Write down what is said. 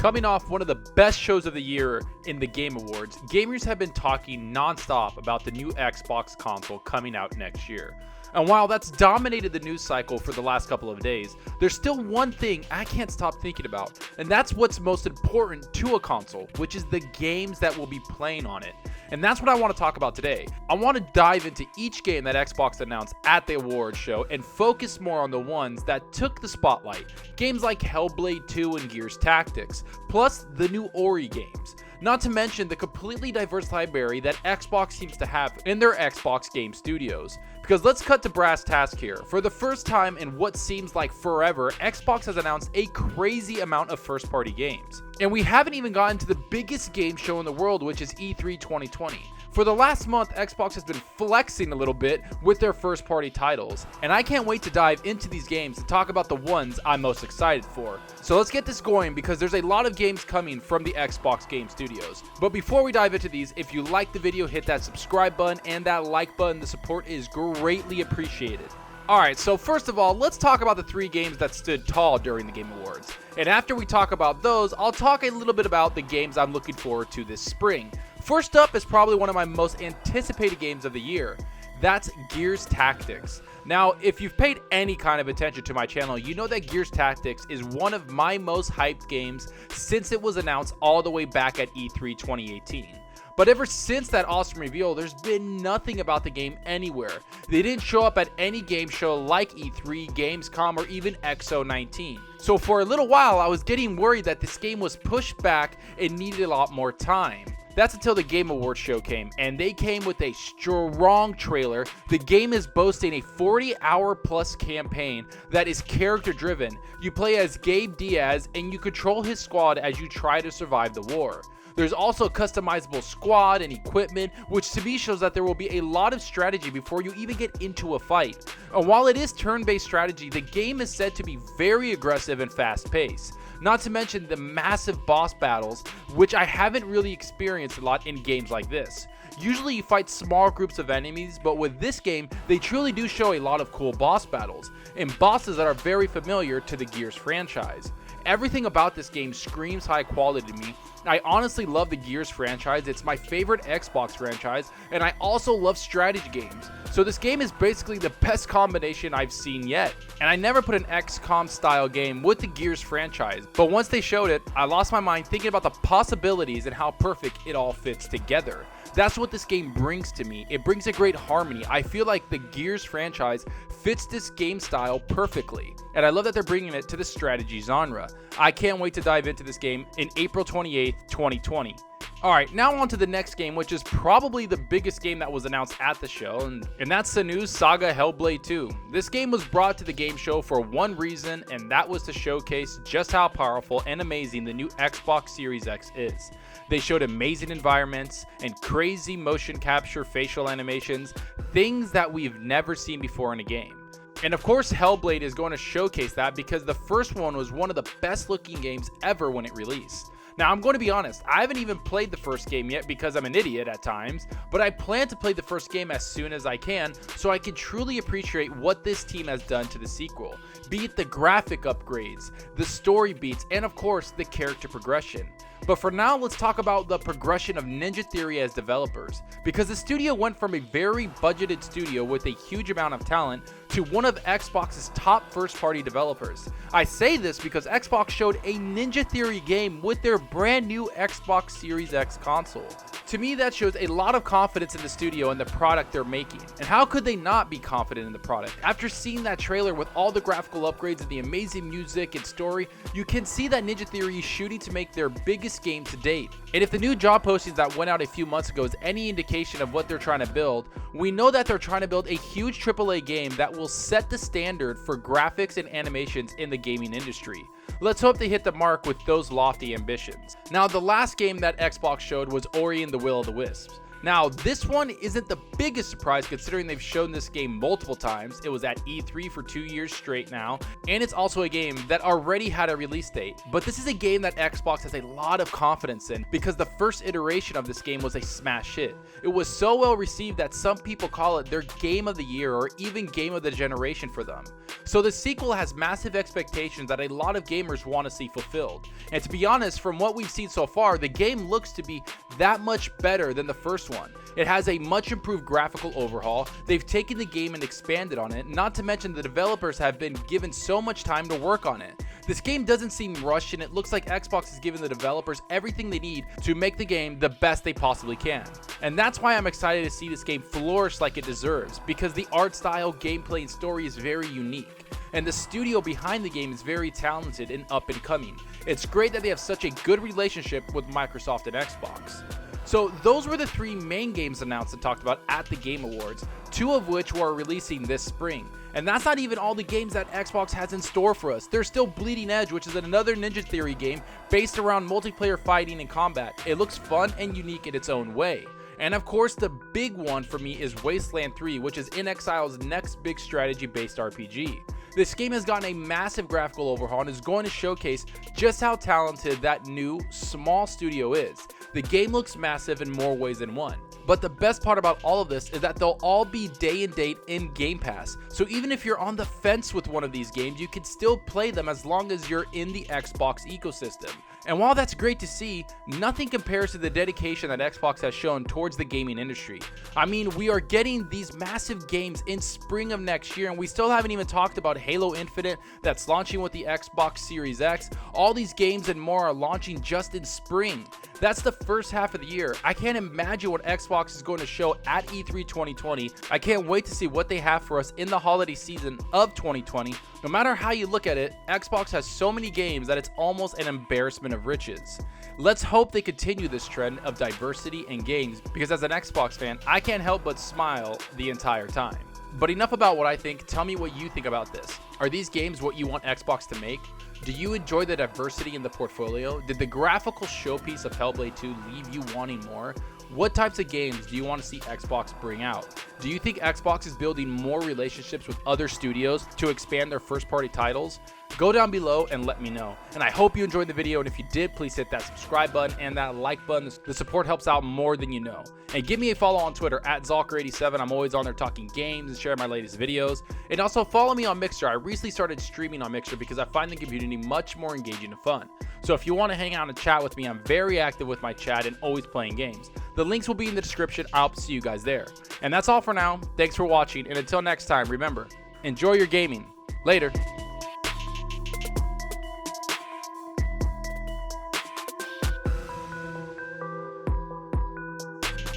Coming off one of the best shows of the year in the Game Awards, gamers have been talking non-stop about the new Xbox console coming out next year. And while that's dominated the news cycle for the last couple of days, there's still one thing I can't stop thinking about, and that's what's most important to a console, which is the games that will be playing on it. And that's what I want to talk about today. I want to dive into each game that Xbox announced at the awards show and focus more on the ones that took the spotlight. Games like Hellblade 2 and Gears Tactics, plus the new Ori games. Not to mention the completely diverse library that Xbox seems to have in their Xbox Game Studios. Because let's cut to brass task here. For the first time in what seems like forever, Xbox has announced a crazy amount of first-party games. And we haven't even gotten to the biggest game show in the world, which is E3 2020. For the last month, Xbox has been flexing a little bit with their first-party titles, and I can't wait to dive into these games and talk about the ones I'm most excited for. So let's get this going because there's a lot of games coming from the Xbox Game Studios. But before we dive into these, if you like the video, hit that subscribe button and that like button. The support is greatly appreciated. Alright, so first of all, let's talk about the 3 games that stood tall during the Game Awards. And after we talk about those, I'll talk a little bit about the games I'm looking forward to this spring. First up is probably one of my most anticipated games of the year. That's Gears Tactics. Now, if you've paid any kind of attention to my channel, you know that Gears Tactics is one of my most hyped games since it was announced all the way back at E3 2018. But ever since that awesome reveal, there's been nothing about the game anywhere. They didn't show up at any game show like E3, Gamescom, or even XO19. So for a little while, I was getting worried that this game was pushed back and needed a lot more time. That's until the Game Awards show came, and they came with a strong trailer. The game is boasting a 40-hour plus campaign that is character driven. You play as Gabe Diaz and you control his squad as you try to survive the war. There's also a customizable squad and equipment, which to me shows that there will be a lot of strategy before you even get into a fight. And while it is turn-based strategy, the game is said to be very aggressive and fast-paced. Not to mention the massive boss battles, which I haven't really experienced a lot in games like this. Usually you fight small groups of enemies, but with this game, they truly do show a lot of cool boss battles, and bosses that are very familiar to the Gears franchise. Everything about this game screams high quality to me. I honestly love the Gears franchise. It's my favorite Xbox franchise, and I also love strategy games. So this game is basically the best combination I've seen yet. And I never put an XCOM style game with the Gears franchise, but once they showed it, I lost my mind thinking about the possibilities and how perfect it all fits together. That's what this game brings to me. It brings a great harmony. I feel like the Gears franchise fits this game style perfectly. And I love that they're bringing it to the strategy genre. I can't wait to dive into this game in April 28th, 2020. Alright, now on to the next game, which is probably the biggest game that was announced at the show, and that's the new Saga Hellblade 2. This game was brought to the game show for one reason, and that was to showcase just how powerful and amazing the new Xbox Series X is. They showed amazing environments and crazy motion capture facial animations, things that we've never seen before in a game. And of course Hellblade is going to showcase that because the first one was one of the best looking games ever when it released. Now I'm going to be honest, I haven't even played the first game yet because I'm an idiot at times, but I plan to play the first game as soon as I can so I can truly appreciate what this team has done to the sequel, be it the graphic upgrades, the story beats, and of course the character progression. But for now, let's talk about the progression of Ninja Theory as developers, because the studio went from a very budgeted studio with a huge amount of talent to one of Xbox's top first-party developers. I say this because Xbox showed a Ninja Theory game with their brand new Xbox Series X console. To me, that shows a lot of confidence in the studio and the product they're making. And how could they not be confident in the product? After seeing that trailer with all the graphical upgrades and the amazing music and story, you can see that Ninja Theory is shooting to make their biggest game to date. And if the new job postings that went out a few months ago is any indication of what they're trying to build, we know that they're trying to build a huge AAA game that will set the standard for graphics and animations in the gaming industry. Let's hope they hit the mark with those lofty ambitions. Now, the last game that Xbox showed was Ori and the Will of the Wisps. Now, this one isn't the biggest surprise considering they've shown this game multiple times. It was at E3 for 2 years straight now, and it's also a game that already had a release date. But this is a game that Xbox has a lot of confidence in because the first iteration of this game was a smash hit. It was so well received that some people call it their game of the year or even game of the generation for them. So the sequel has massive expectations that a lot of gamers want to see fulfilled. And to be honest, from what we've seen so far, the game looks to be that much better than the first one. It has a much improved graphical overhaul, they've taken the game and expanded on it, not to mention the developers have been given so much time to work on it. This game doesn't seem rushed, and it looks like Xbox has given the developers everything they need to make the game the best they possibly can. And that's why I'm excited to see this game flourish like it deserves, because the art style, gameplay, and story is very unique. And the studio behind the game is very talented and up and coming. It's great that they have such a good relationship with Microsoft and Xbox. So those were the 3 main games announced and talked about at the Game Awards, 2 of which were releasing this spring. And that's not even all the games that Xbox has in store for us. There's still Bleeding Edge, which is another Ninja Theory game based around multiplayer fighting and combat. It looks fun and unique in its own way. And of course, the big one for me is Wasteland 3, which is inXile's next big strategy-based RPG. This game has gotten a massive graphical overhaul and is going to showcase just how talented that new, small studio is. The game looks massive in more ways than one. But the best part about all of this is that they'll all be day and date in Game Pass. So even if you're on the fence with one of these games, you can still play them as long as you're in the Xbox ecosystem. And while that's great to see, nothing compares to the dedication that Xbox has shown towards the gaming industry. I mean, we are getting these massive games in spring of next year, and we still haven't even talked about Halo Infinite that's launching with the Xbox Series X. All these games and more are launching just in spring. That's the first half of the year. I can't imagine what Xbox is going to show at E3 2020. I can't wait to see what they have for us in the holiday season of 2020. No matter how you look at it, Xbox has so many games that it's almost an embarrassment of riches. Let's hope they continue this trend of diversity in games, because as an Xbox fan, I can't help but smile the entire time. But enough about what I think, tell me what you think about this. Are these games what you want Xbox to make? Do you enjoy the diversity in the portfolio? Did the graphical showpiece of Hellblade 2 leave you wanting more? What types of games do you want to see Xbox bring out? Do you think Xbox is building more relationships with other studios to expand their first-party titles? Go down below and let me know. And I hope you enjoyed the video, and if you did, please hit that subscribe button and that like button. The support helps out more than you know. And give me a follow on Twitter at Zalker87. I'm always on there talking games and sharing my latest videos. And also follow me on Mixer. I recently started streaming on Mixer because I find the community much more engaging and fun. So if you want to hang out and chat with me, I'm very active with my chat and always playing games. The links will be in the description. I hope to see you guys there. And that's all for now. Thanks for watching, and until next time, remember, enjoy your gaming. Later.